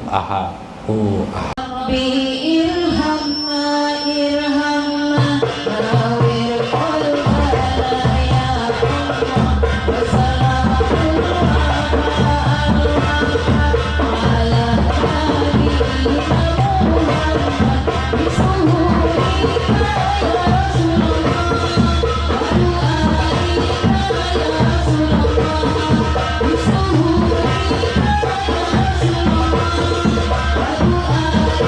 aha hu aha. Rabbi irhamna irhamna nawir qalbana ya Allah wa sallallahu ala nabiyyina Muhammad bisuhurika ya Rasulullah wa du'aika ya Rasulullah bisuhurika ya Rasulullah wa du'aika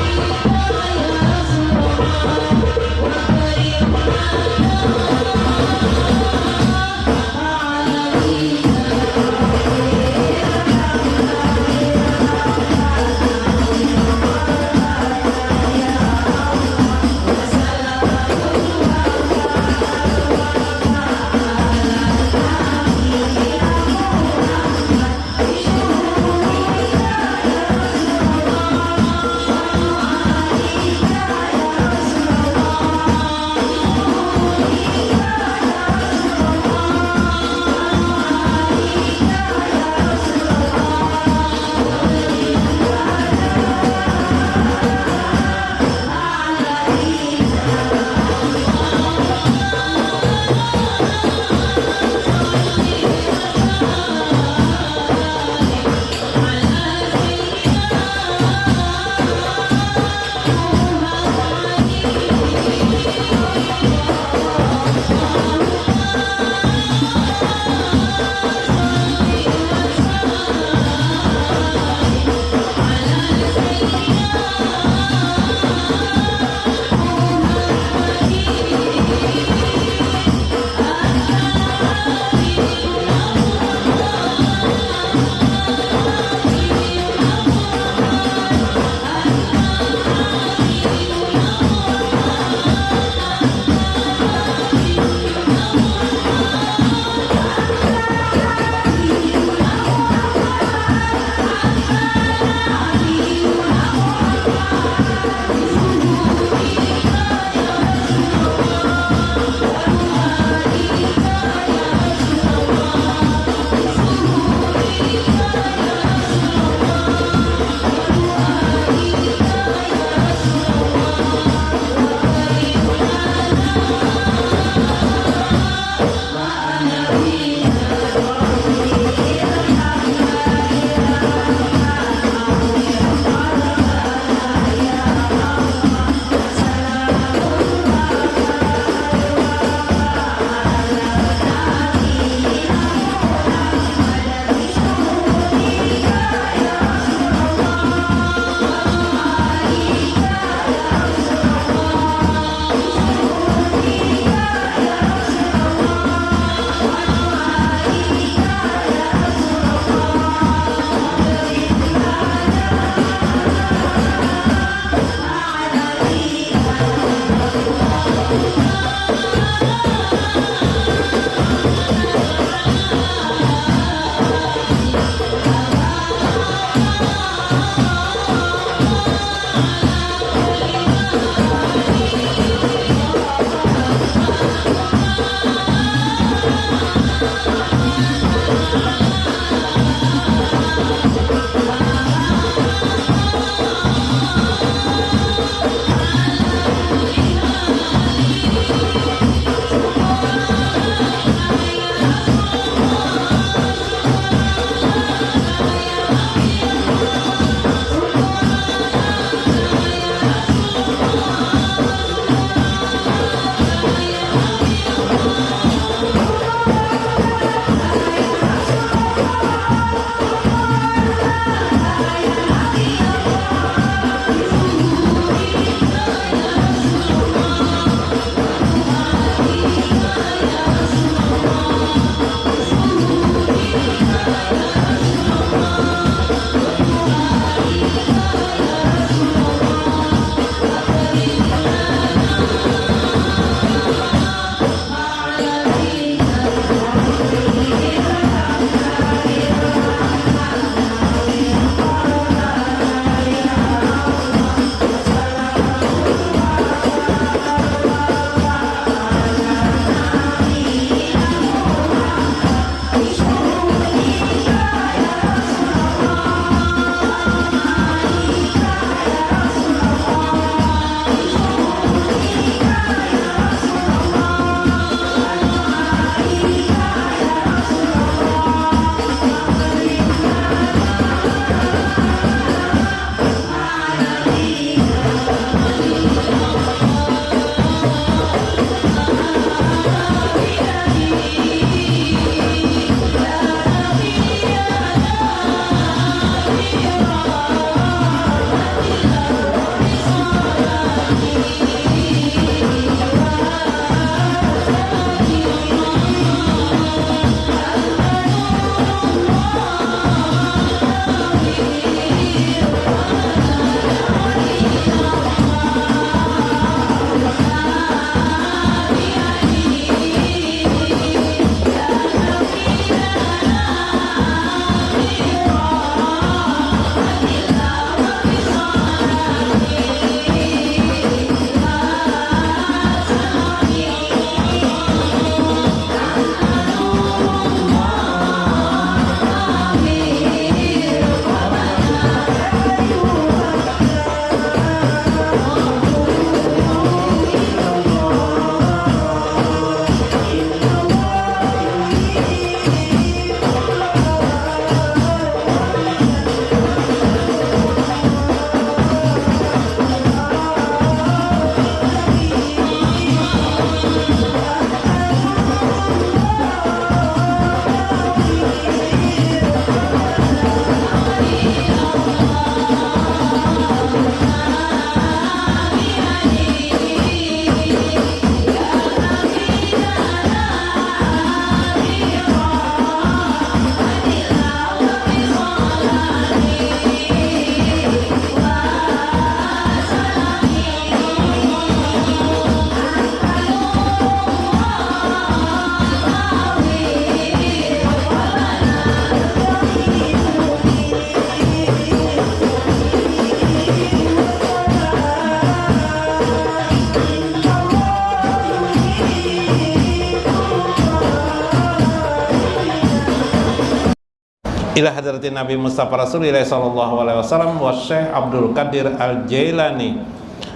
ila hadratin Nabi Mustafa Rasulullah sallallahu alaihi wasallam wa Syekh Abdul Qadir Al-Jailani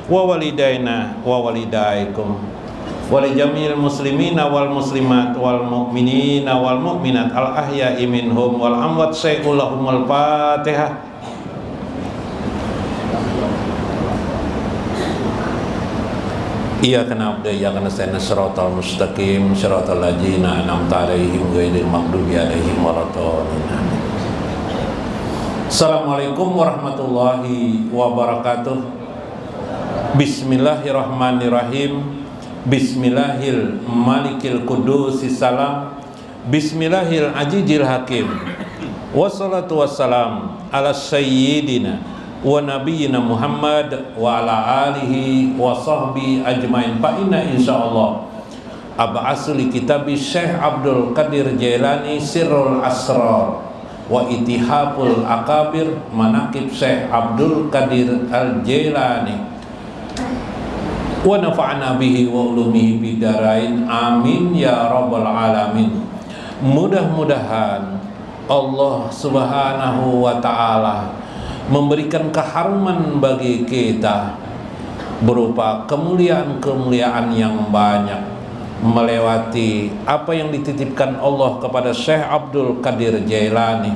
wa walidaina wa walidaikum wa li jami'il muslimina wal muslimat wal mu'minina wal mu'minat al ahya'i minhum wal amwat syai'ulahumul Fatihah. Iyyaka na'budu wa iyyaka nasta'in shiratal mustaqim shiratal ladzina an'amta 'alaihim ghairil maghdubi 'alaihim waladdallin. Assalamualaikum warahmatullahi wabarakatuh. Bismillahirrahmanirrahim. Bismillahil malikil qudusis salam. Bismillahil ajijil hakim. Wassalatu wassalam ala sayyidina wa nabiyyina Muhammad wa ala alihi wa sahbihi ajmain. Fa inna insyaallah ab'asu li kitabi Syekh Abdul Qadir Jailani Sirrul Asrar wa Itihaful Akabir Manaqib Syekh Abdul Qadir Al-Jailani wa nafa'na bihi wa ulumihi bidarain amin ya rabbal alamin. Mudah-mudahan Allah subhanahu wa ta'ala memberikan keharuman bagi kita berupa kemuliaan-kemuliaan yang banyak, melewati apa yang dititipkan Allah kepada Syekh Abdul Qadir Jailani.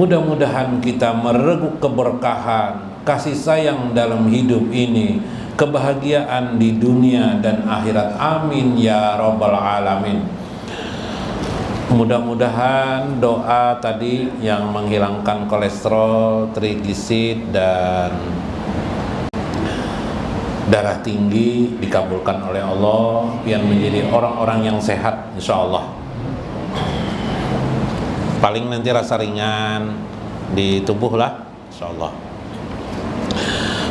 Mudah-mudahan kita mereguk keberkahan, kasih sayang dalam hidup ini, kebahagiaan di dunia dan akhirat, amin ya rabbal alamin. Mudah-mudahan doa tadi yang menghilangkan kolesterol, trigliserid dan darah tinggi dikabulkan oleh Allah, biar menjadi orang-orang yang sehat insyaallah. Paling nanti rasa ringan di tubuh lah insyaallah.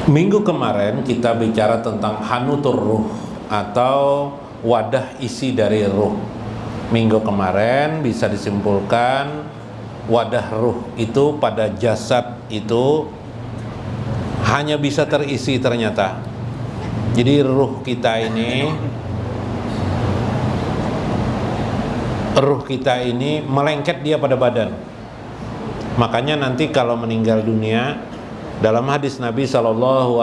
Minggu kemarin kita bicara tentang hanutur ruh atau wadah isi dari ruh. Minggu kemarin bisa disimpulkan wadah ruh itu pada jasad itu hanya bisa terisi ternyata. Jadi ruh kita ini melengket dia pada badan. Makanya nanti kalau meninggal dunia, dalam hadis Nabi SAW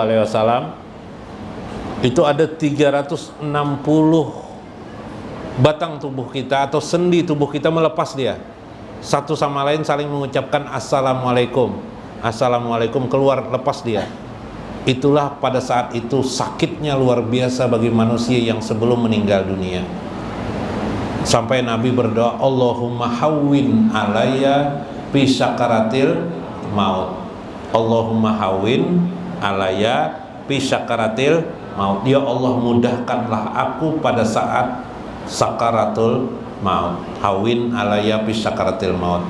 itu ada 360 batang tubuh kita atau sendi tubuh kita melepas dia. Satu sama lain saling mengucapkan assalamualaikum. Assalamualaikum, keluar, lepas dia. Itulah pada saat itu sakitnya luar biasa bagi manusia yang sebelum meninggal dunia. Sampai Nabi berdoa, Allahumma hawwin alayya fi sakaratil maut. Allahumma hawwin alayya fi sakaratil maut. Ya Allah, mudahkanlah aku pada saat sakaratul maut. Hawin alayya fi sakaratil maut.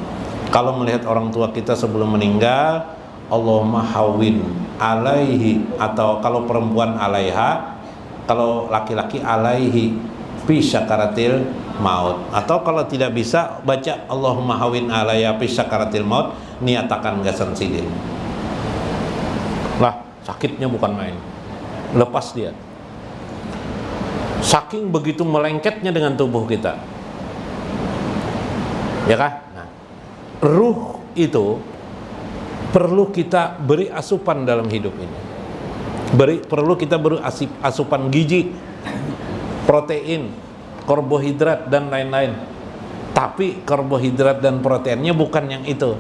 Kalau melihat orang tua kita sebelum meninggal, Allahumma hawin alaihi, atau kalau perempuan alaiha, kalau laki-laki alaihi fi sakaratil maut. Atau kalau tidak bisa baca Allahumma hawin alayya fi sakaratil maut, niatakan gasan sidin. Lah, sakitnya bukan main. Lepas dia. Saking begitu melengketnya dengan tubuh kita, ya kan? Nah, ruh itu perlu kita beri asupan dalam hidup ini. Perlu kita beri asupan gizi, protein, karbohidrat dan lain-lain. Tapi karbohidrat dan proteinnya bukan yang itu.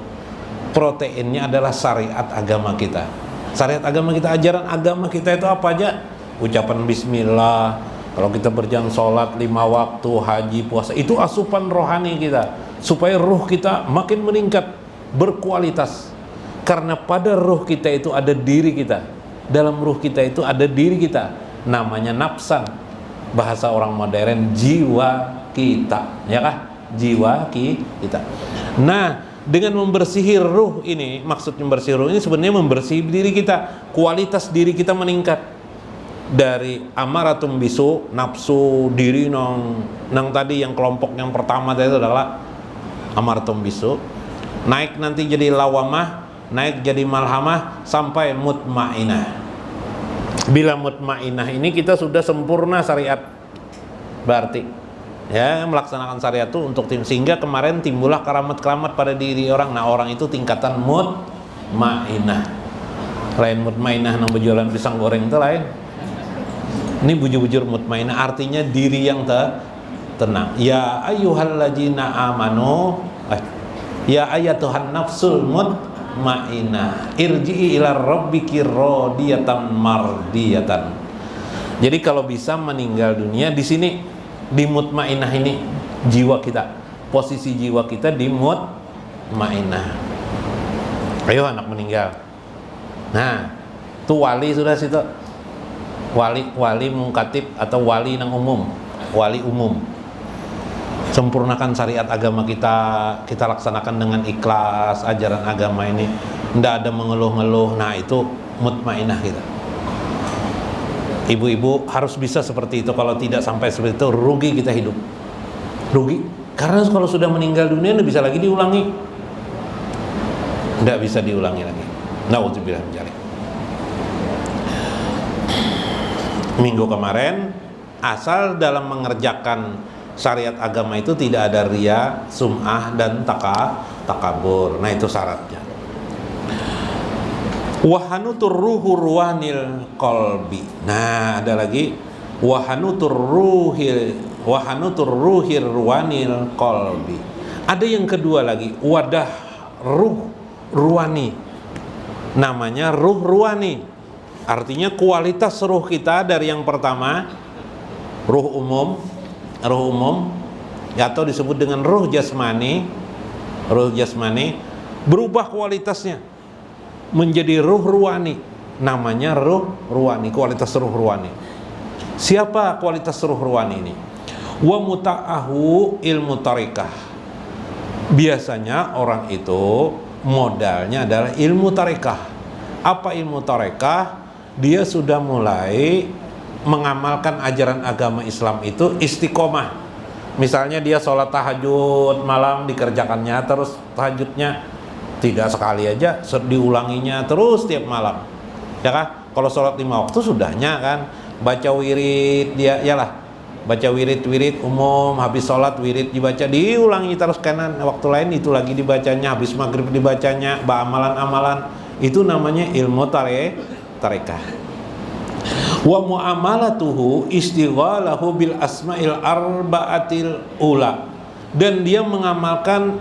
Proteinnya adalah syariat agama kita. Syariat agama kita, ajaran agama kita itu apa aja? Ucapan bismillah. Kalau kita berjalan sholat 5 waktu, haji, puasa, itu asupan rohani kita, supaya ruh kita makin meningkat, berkualitas. Karena pada ruh kita itu ada diri kita. Dalam ruh kita itu ada diri kita, namanya nafsan. Bahasa orang modern, jiwa kita, ya kah? Jiwa kita. Nah, dengan membersihi ruh ini, maksud membersihi ruh ini sebenarnya membersihi diri kita, kualitas diri kita meningkat. Dari amaratum bisu, nafsu diri nang tadi yang kelompok yang pertama tadi itu adalah amaratum bisu, naik nanti jadi lawamah, naik jadi malhamah sampai mutmainah. Bila mutmainah ini kita sudah sempurna syariat, berarti ya, melaksanakan syariat itu untuk sehingga kemarin timbullah keramat-keramat pada diri orang. Nah, orang itu tingkatan mutmainah. Lain mutmainah nang berjualan pisang goreng itu lain. Ini bujur-bujur mutmainah artinya diri yang tenang. Ya ayyuhalladzina amanu, ya ayatuhan nafsul mutmainah, irji'i ila rabbiki radiyatan mardiyatan. Jadi kalau bisa meninggal dunia di sini, di mutmainah ini jiwa kita, posisi jiwa kita di mutmainah. Ayo anak meninggal. Nah, itu wali sudah situ. Wali mungkatib atau wali nang umum, wali umum. Sempurnakan syariat agama kita laksanakan dengan ikhlas ajaran agama ini. Tidak ada mengeluh-ngeluh. Nah, itu mutmainah kita. Ibu-ibu harus bisa seperti itu. Kalau tidak sampai seperti itu, rugi kita hidup. Rugi. Karena kalau sudah meninggal dunia, tidak bisa lagi diulangi. Tidak bisa diulangi lagi. Na'udzubillah min dzalik. Minggu kemarin, asal dalam mengerjakan syariat agama itu tidak ada riya, sum'ah, dan takabur. Nah, itu syaratnya. Wahanutur ruhu ruwanil qalbi. Nah, ada lagi wahanutur ruhir ruwanil qalbi. Ada yang kedua lagi, wadah ruh ruwani. Namanya ruh ruwani. Artinya kualitas ruh kita dari yang pertama ruh umum atau disebut dengan ruh jasmani berubah kualitasnya menjadi ruh ruwani, namanya ruh ruwani, kualitas ruh ruwani. Siapa kualitas ruh ruwani ini? Wa muta'ahu ilmu tarikah. Biasanya orang itu modalnya adalah ilmu tarikah. Apa ilmu tarikah? Dia sudah mulai mengamalkan ajaran agama Islam itu istiqomah. Misalnya dia sholat tahajud malam dikerjakannya terus, tahajudnya tidak sekali aja, diulanginya terus tiap malam, ya kan? Kalau sholat 5 waktu sudahnya kan, baca wirid dia, yalah, baca wirid umum, habis sholat wirid dibaca, diulangi terus kanan, waktu lain itu lagi dibacanya, habis maghrib dibacanya, amalan-amalan, itu namanya ilmu tarekah. Wa muamalatuhu istighalahu bil asma'il arba'atil ula, dan dia mengamalkan,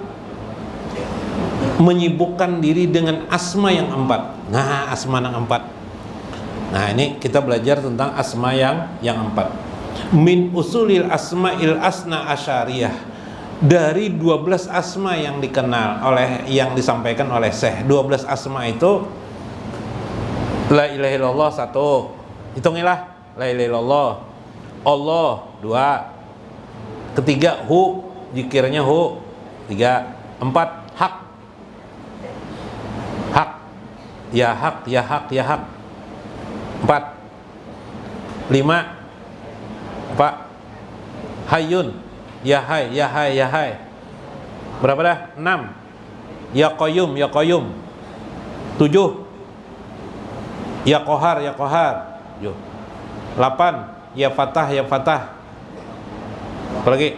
menyibukkan diri dengan asma yang 4. Nah, asma yang 4. Nah, ini kita belajar tentang asma yang 4. Min usulil asma'il asna asyariyah. Dari 12 asma yang dikenal yang disampaikan oleh Syekh. 12 asma itu la ilaha illallah 1. Hitungilah. La ilaha illallah. Allah 2. Ketiga hu, zikirnya hu. 3. 4 hak. Ya hak, ya hak, ya hak. 4. 5. Apa? Hayyun. Ya hai, ya hai, ya hai. Berapa dah? 6. Ya qayyum, ya qayyum. 7. Ya qahar, ya qahar. 8. Ya fatah, ya fatah. Apa lagi?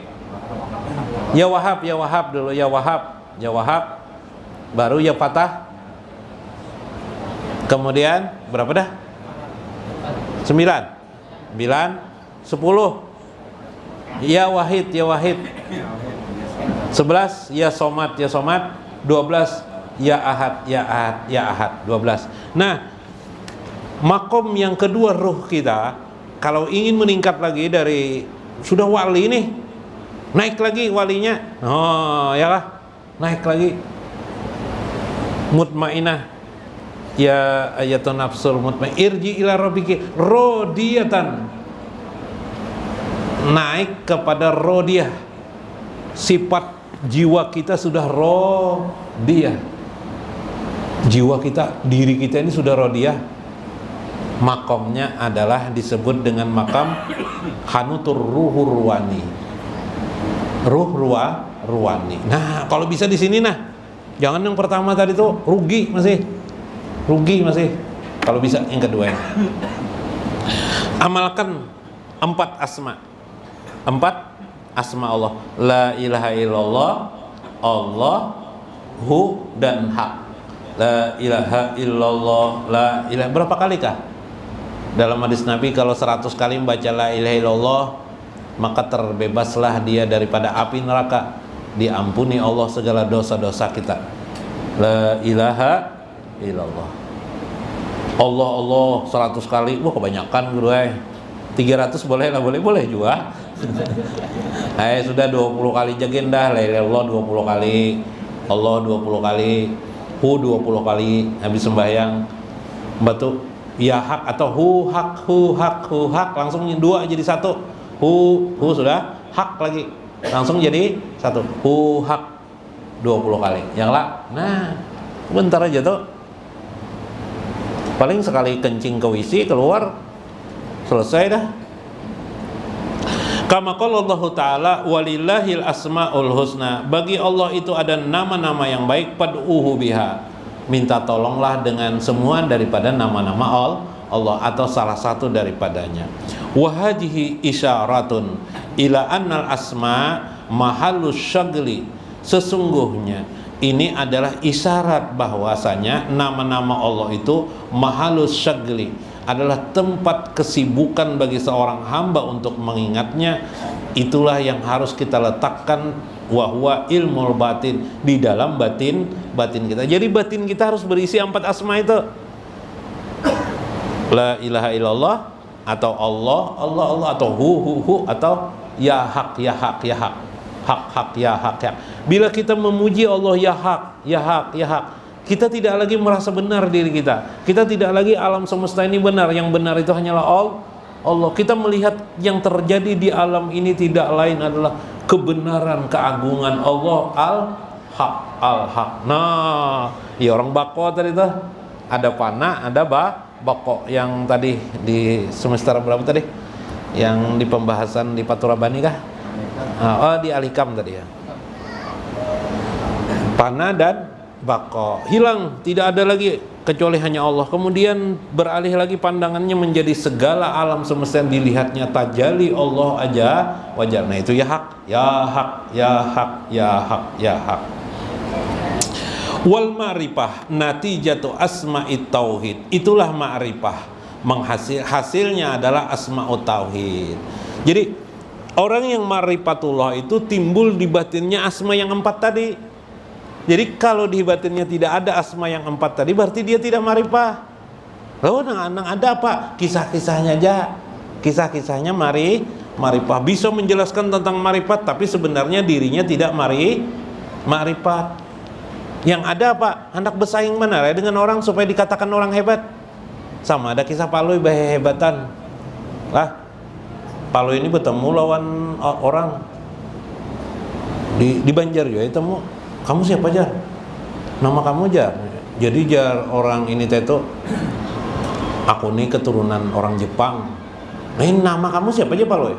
Ya wahab, ya wahab dulu. Ya wahab, ya wahab. Baru ya fatah. Kemudian berapa dah? 9. 10. Ya wahid, ya wahid. 11. Ya somat, ya somat. 12. Ya ahad, ya ahad, ya ahad. 12. Nah, makom yang kedua ruh kita, kalau ingin meningkat lagi dari sudah wali nih, naik lagi walinya. Oh, ya lah, naik lagi. Mutmainah. Ya ayatun nafsul mutmainah, irji ila rabbiki radiyatan. Naik kepada rodiyah. Sifat jiwa kita sudah rodiyah. Jiwa kita, diri kita ini sudah rodiyah. Makomnya adalah disebut dengan makam hanutur ruhur ruwani. Ruh ruwani. Nah, kalau bisa di sini nah. Jangan yang pertama tadi tuh rugi masih. Kalau bisa yang kedua ini. Amalkan 4 asma. 4 asma Allah. La ilaha illallah, Allah, hu dan hak. La ilaha illallah, la ilaha. Berapa kali kah? Dalam hadis Nabi, kalau 100 kali membaca la ilaha illallah, maka terbebaslah dia daripada api neraka, diampuni Allah segala dosa-dosa kita. La ilaha illallah. Allah Allah 100 kali, wah kebanyakan guru. 300 boleh lah, boleh juga. Sudah 20 kali jagain dah la ilaha illallah 20 kali, Allah 20 kali, hu 20 kali habis sembahyang. Batu ya hak atau hu hak langsung dua jadi satu. Hu sudah, hak lagi langsung jadi satu. Hu hak 20 kali. Yang lah, nah bentar aja tuh. Paling sekali kencing ke WC keluar, selesai dah. Kama qala Allah Ta'ala, walillahil asmaul husna. Bagi Allah itu ada nama-nama yang baik, fad'uhu biha. Minta tolonglah dengan semua daripada nama-nama Allah atau salah satu daripadanya. Wa hadhihi isyaratun ila annal asma mahallus syagli. Sesungguhnya ini adalah isyarat bahwasanya nama-nama Allah itu mahalus syagli, adalah tempat kesibukan bagi seorang hamba untuk mengingatnya. Itulah yang harus kita letakkan, wahwa ilmul batin, di dalam batin kita. Jadi batin kita harus berisi 4 asma itu. La ilaha illallah, atau Allah atau hu atau ya hak hak ya hak. Bila kita memuji Allah ya hak, kita tidak lagi merasa benar diri kita. Kita tidak lagi alam semesta ini benar. Yang benar itu hanyalah Allah. Kita melihat yang terjadi di alam ini tidak lain adalah kebenaran, keagungan Allah al-haq. Nah, ya orang bako tadi tuh. Ada panah, ada bako. Yang tadi di semester berapa tadi? Yang di pembahasan di Paturabani kah? Di Alikam tadi ya. Panah dan bako hilang, tidak ada lagi kecuali hanya Allah. Kemudian beralih lagi pandangannya menjadi segala alam semesta yang dilihatnya tajalli Allah aja wajar. Nah itu ya hak. Wal ma'rifah natijatu asma'it tauhid. Itulah ma'rifah, hasilnya adalah asma'ut tauhid. Jadi orang yang ma'rifatullah itu timbul di batinnya asma yang 4 tadi. Jadi kalau di batinnya tidak ada asma yang 4 tadi, berarti dia tidak ma'rifah. Lalu ada apa? Kisah-kisahnya aja. Kisah-kisahnya ma'rifah. Bisa menjelaskan tentang ma'rifat, tapi sebenarnya dirinya tidak ma'rifat. Yang ada apa? Hendak bersaing benar ya dengan orang supaya dikatakan orang hebat. Sama ada kisah Palui hebatan. Lah, Palui ini bertemu lawan orang di Banjar juga ketemu. Kamu siapa Jar? Nama kamu Jar. Jadi Jar orang ini itu, aku nih keturunan orang Jepang. Nama kamu siapa aja Palui?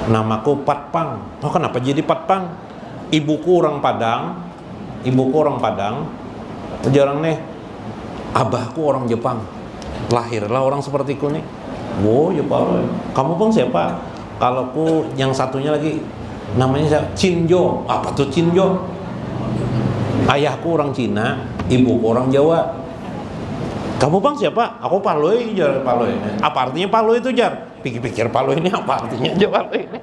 Namaku Patpang. Oh kenapa jadi Patpang? Ibuku orang Padang. Jarang nih. Abahku orang Jepang. Lahirlah orang sepertiku nih. Wow ya Palui. Kamu pun siapa? Kalau ku yang satunya lagi namanya siapa? Cinjo. Apa tuh Cinjo? Ayahku orang Cina, ibuku orang Jawa. Kamu bang siapa? Aku Palui, Jar. Palui. Apa artinya Palui itu Jar? Pikir-pikir Palui ini apa artinya? Palui ini.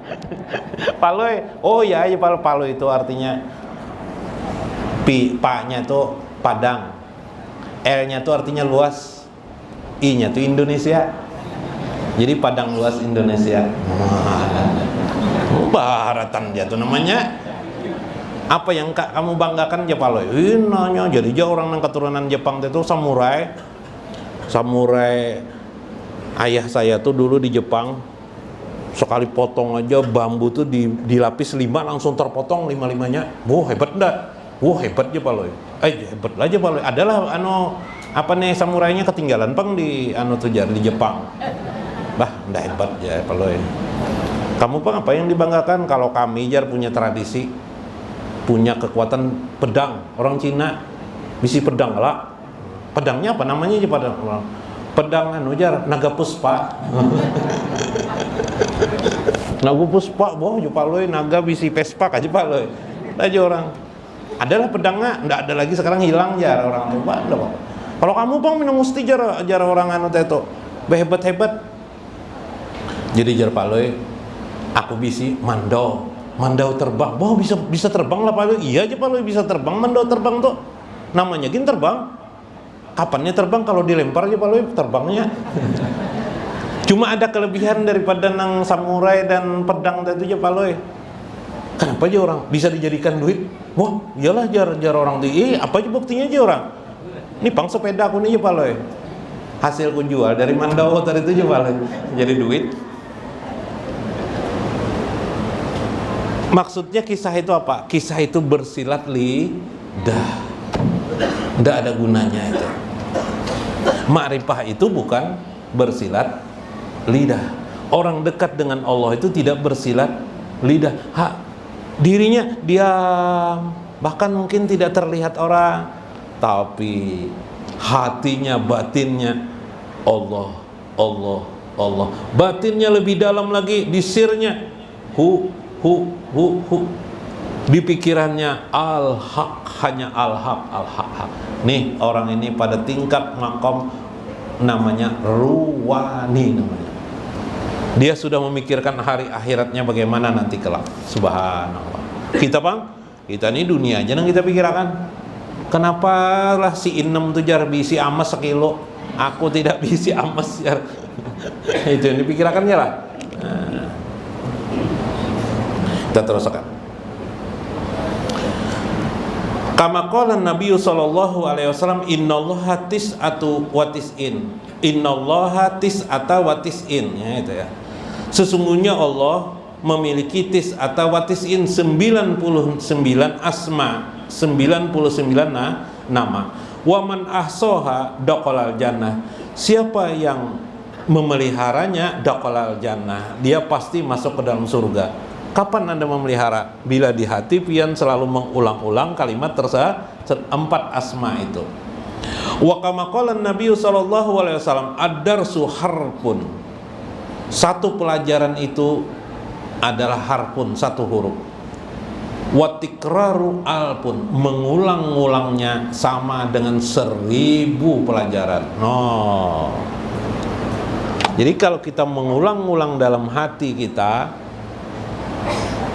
Palui. Oh ya, Palui itu artinya Pa-nya tuh Padang. L-nya tuh artinya luas. I-nya tuh Indonesia. Jadi Padang luas Indonesia. Baratan dia tuh namanya. Apa yang kamu banggakan aja Palui? Nanya jadi aja orang yang keturunan Jepang itu samurai. Ayah saya tuh dulu di Jepang, sekali potong aja bambu tuh dilapis 5 langsung terpotong 5-5-nya. Wah hebat enggak? Wah hebat aja Palui. Hebat aja Palui. Adalah samurainya ketinggalan pang di tujar di Jepang. Bah, enggak hebat ya Palui. Kamu Bang apa yang dibanggakan? Kalau kami Jar punya tradisi, punya kekuatan pedang. Orang Cina bisi pedang lah. Pedangnya apa namanya aja pedang Jar naga puspa. Nagu puspa boh jo paloi naga bisi pespak aja paloi. Aja orang. Adalah pedangnya, ndak ada lagi sekarang hilang jar orang tuh. Kalau kamu bang minum musti jar orang anu teh tuh. Hebat-hebat. Jadi jar paloi aku bisi mandau terbang. Boh bisa terbang lah paloi. Iya aja paloi bisa terbang, mandau terbang tuh. Namanya gin terbang. Kapannya terbang kalau dilempar aja paloi terbangnya. Cuma ada kelebihan daripada nang samurai dan pedang itu aja paloi. Kenapa aja orang bisa dijadikan duit? Wah, iyalah jar orang tuh. Apa aja buktinya aja orang? Ini pang sepeda aku nih aja paloi. Hasil ku jual dari mandau tadi itu aja paloi. Jadi duit. Maksudnya kisah itu apa? Kisah itu bersilat lidah. Nggak ada gunanya itu. Ma'rifah itu bukan bersilat lidah. Orang dekat dengan Allah itu tidak bersilat lidah. Dirinya diam, bahkan mungkin tidak terlihat orang, tapi hatinya, batinnya Allah. Batinnya lebih dalam lagi, di sirnya hu. Di pikirannya al-haq, hanya al-haq. Nih orang ini pada tingkat makom namanya ruwani namanya. Dia sudah memikirkan hari akhiratnya bagaimana nanti kelak. Subhanallah. Kita bang, kita ini dunia aja yang kita pikirkan. Kenapa lah si Inem tuh jar bisi amas sekilo, aku tidak bisi amas jar. Itu yang dipikirkannya lah. Nah. Kita teruskan. Kama qala Nabi sallallahu alaihi wasallam innallaha tis'atu wa tis'in. Innallaha tis'ata wa tis'in. Ya itu ya. Sesungguhnya Allah memiliki tis'ata wa tis'in 99 asma, 99 nama. Wa man ahsaha daqalal jannah. Siapa yang memeliharanya daqalal jannah, dia pasti masuk ke dalam surga. Kapan Anda memelihara? Bila di hati pian selalu mengulang-ulang kalimat tersebut 4 asma itu. Wa kama qala Nabi sallallahu alaihi wasallam ad-darsu harfun. Satu pelajaran itu adalah harfun, satu huruf. Wa tikraru alpun, mengulang-ulangnya sama dengan 1000 pelajaran. Jadi kalau kita mengulang-ulang dalam hati kita,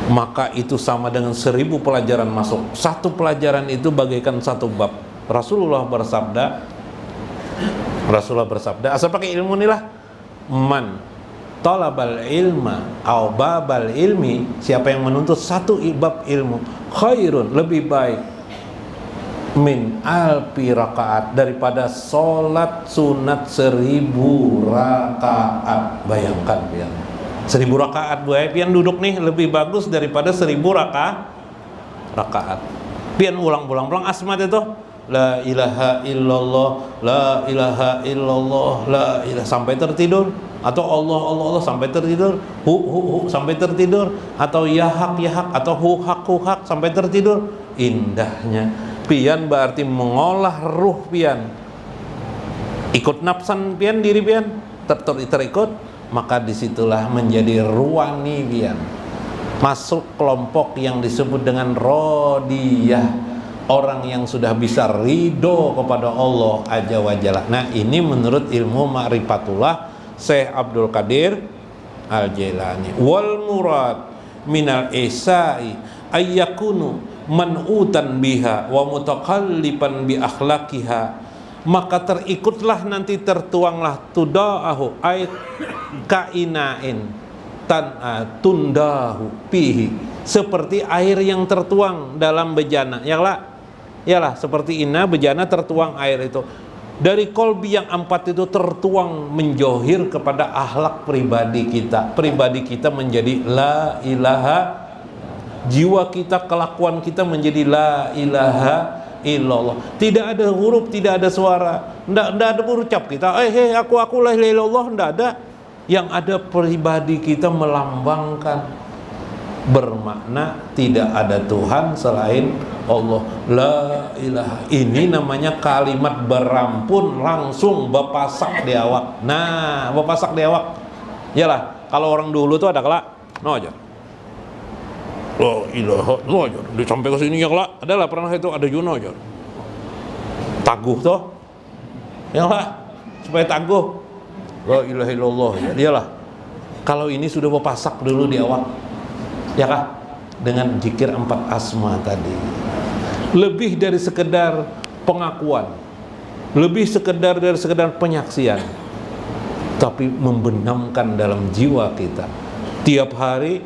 maka itu sama dengan 1000 pelajaran masuk. Satu pelajaran itu bagaikan satu bab. Rasulullah bersabda, asal pakai ilmu nih lah. Man talabal ilma au babal ilmi, siapa yang menuntut satu bab ilmu, khairun, lebih baik, min alfi rakaat, daripada sholat sunat 1000 rakaat. Bayangkan ya, 1000 rakaat pian duduk nih lebih bagus daripada 1000 rakaat. Pian ulang-ulang asma itu la ilaha illallah, la ilaha illallah, la ilaha, sampai tertidur. Atau Allah sampai tertidur, hu sampai tertidur, atau ya hak atau hu hak sampai tertidur. Indahnya pian berarti mengolah ruh pian, ikut nafsan pian, diri pian terikut, maka disitulah menjadi ruwani pian, masuk kelompok yang disebut dengan rodiyah, orang yang sudah bisa ridho kepada Allah Azza wa Jalla. Nah ini menurut ilmu ma'rifatullah Syekh Abdul Qadir Al-Jailani. Wal murad minal isai ayyakunu man'utan biha wa mutaqalliban bi akhlaqiha, maka terikutlah nanti tertuanglah tudaahu ayat kainain tan tundahu pihi, seperti air yang tertuang dalam bejana. Yalah seperti ina bejana tertuang air itu. Dari kolbi yang 4 itu tertuang menjohir kepada akhlak pribadi kita. Pribadi kita menjadi la ilaha, jiwa kita, kelakuan kita menjadi la ilaha illallah. Tidak ada huruf, tidak ada suara, tidak ada berucap kita aku la ilaha illallah, tidak ada. Yang ada pribadi kita melambangkan, bermakna tidak ada Tuhan selain Allah, la ilaha. Ini namanya kalimat berampun langsung bepasak di awak. Nah, bepasak di awak. Yalah, kalau orang dulu tuh ada kelak Najar. La ilaha najar. Sampai ke sini ya lah. Adalah pernah itu ada juga najar. Taguh toh. Ya lah. Supaya taguh. La ilaha illallah. Ya dialah. Kalau ini sudah pasak dulu di awal. Ya kah? Dengan zikir 4 asma tadi. Lebih dari sekedar pengakuan. Lebih dari sekedar penyaksian. Tapi membenamkan dalam jiwa kita. Tiap hari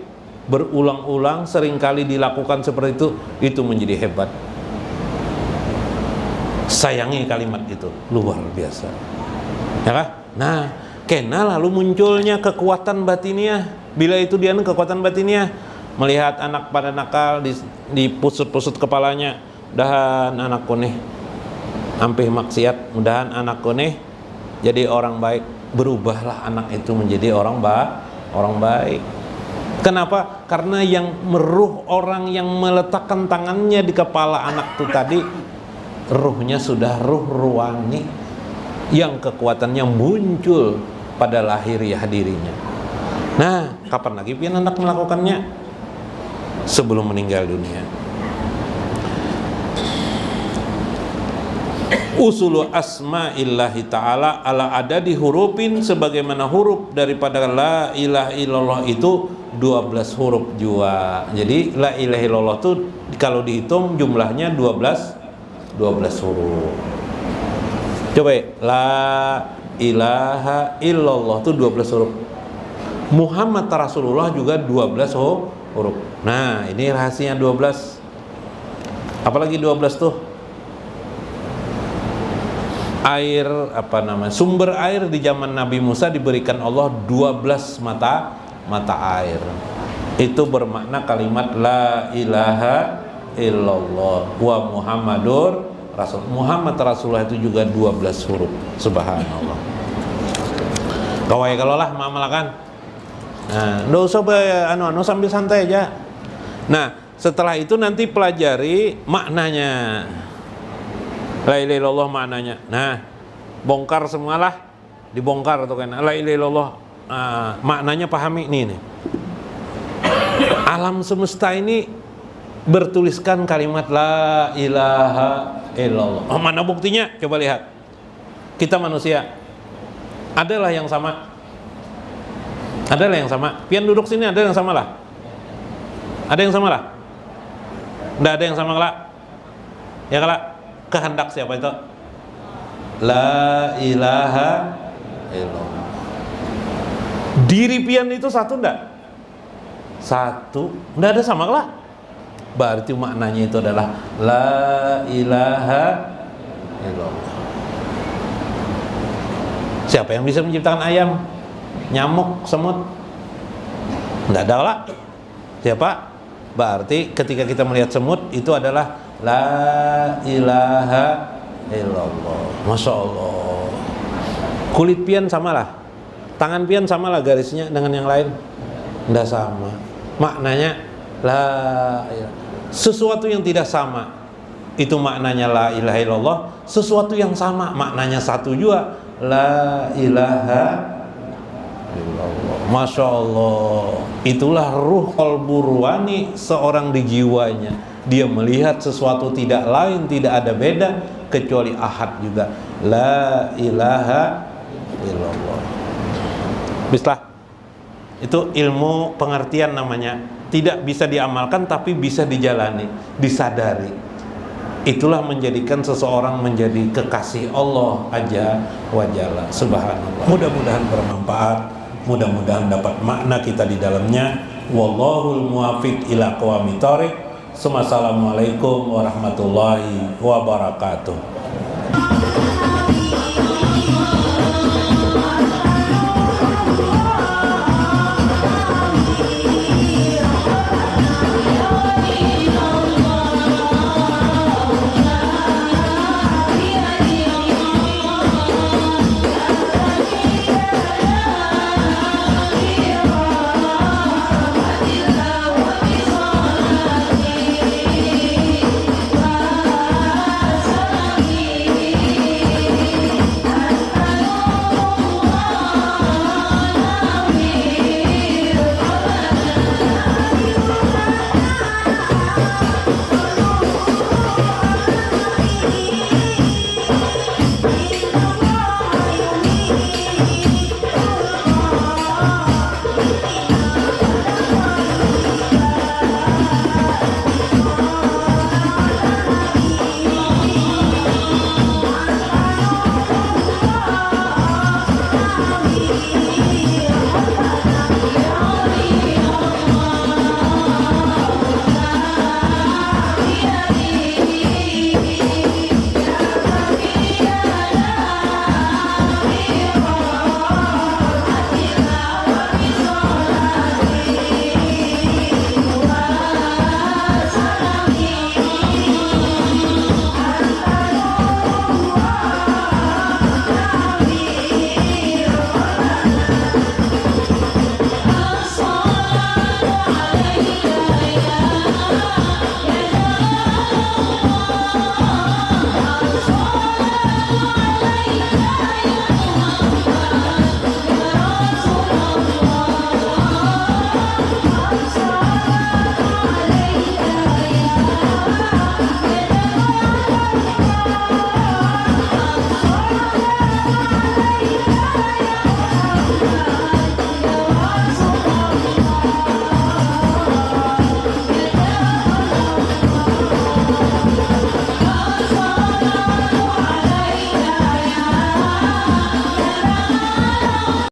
berulang-ulang, seringkali dilakukan seperti itu menjadi hebat. Sayangi kalimat itu, luar biasa. Ya kah? Nah, kena lalu munculnya kekuatan batiniah. Bila itu dia kekuatan batiniah, melihat anak pada nakal, dipusut-pusut kepalanya, mudahan anakku nih ampih maksiat, mudahan anakku nih jadi orang baik. Berubahlah anak itu menjadi orang baik. Kenapa? Karena yang meruh orang yang meletakkan tangannya di kepala anak itu tadi, ruhnya sudah ruh ruwani yang kekuatannya muncul pada lahiriah dirinya. Nah, kapan lagi pian anak melakukannya? Sebelum meninggal dunia. Usulu asma'illahi ta'ala ala adadi hurufin, sebagaimana huruf daripada la ilaha illallah itu 12 huruf jua. Jadi la ilaha illallah itu kalau dihitung jumlahnya 12 huruf. Coba ya, la ilaha illallah itu 12 huruf. Muhammad Rasulullah juga 12 huruf. Nah, ini rahasianya 12. Apalagi 12 tuh? Air, sumber air di zaman Nabi Musa diberikan Allah 12 mata air. Itu bermakna kalimat la ilaha illallah wa Muhammadur Rasul. Muhammad Rasulullah itu juga 12 huruf. Subhanallah. Kawai kalau lah mamalakan. Nah, nggak usah sambil santai aja. Nah, setelah itu nanti pelajari maknanya. La ilaha illallah maknanya. Nah, bongkar semualah, dibongkar atau kan. La ilaha illallah maknanya pahami nih. Alam semesta ini bertuliskan kalimat la ilaha illallah. Oh, mana buktinya? Coba lihat. Kita manusia. Adalah yang sama. Adalah yang sama. Pian duduk sini ada yang sama lah. Ada yang sama lah. Nggak ada yang sama lah. Ya kalak. Kehendak siapa itu? La ilaha illallah. Diri pian itu satu enggak? Satu. Enggak ada sama lah. Berarti maknanya itu adalah la ilaha illallah. Siapa yang bisa menciptakan ayam, nyamuk, semut? Enggak ada lah. Siapa? Berarti ketika kita melihat semut itu adalah la ilaha illallah. Masya Allah. Kulit pian samalah, tangan pian samalah garisnya dengan yang lain? Tidak sama. Maknanya la ilaha. Sesuatu yang tidak sama itu maknanya la ilaha illallah. Sesuatu yang sama maknanya satu juga, la ilaha illallah. Masya Allah. Itulah ruh qalbu ruwani seorang di jiwanya. Dia melihat sesuatu tidak lain, tidak ada beda kecuali ahad juga. La ilaha illallah. Bismillah. Itu ilmu pengertian namanya. Tidak bisa diamalkan tapi bisa dijalani, disadari. Itulah menjadikan seseorang menjadi kekasih Allah Azza wa Jalla. Subhanallah. Mudah-mudahan bermanfaat, mudah-mudahan dapat makna kita di dalamnya. Wallahul muwaffiq ila aqwamit thoriq. Assalamualaikum warahmatullahi wabarakatuh.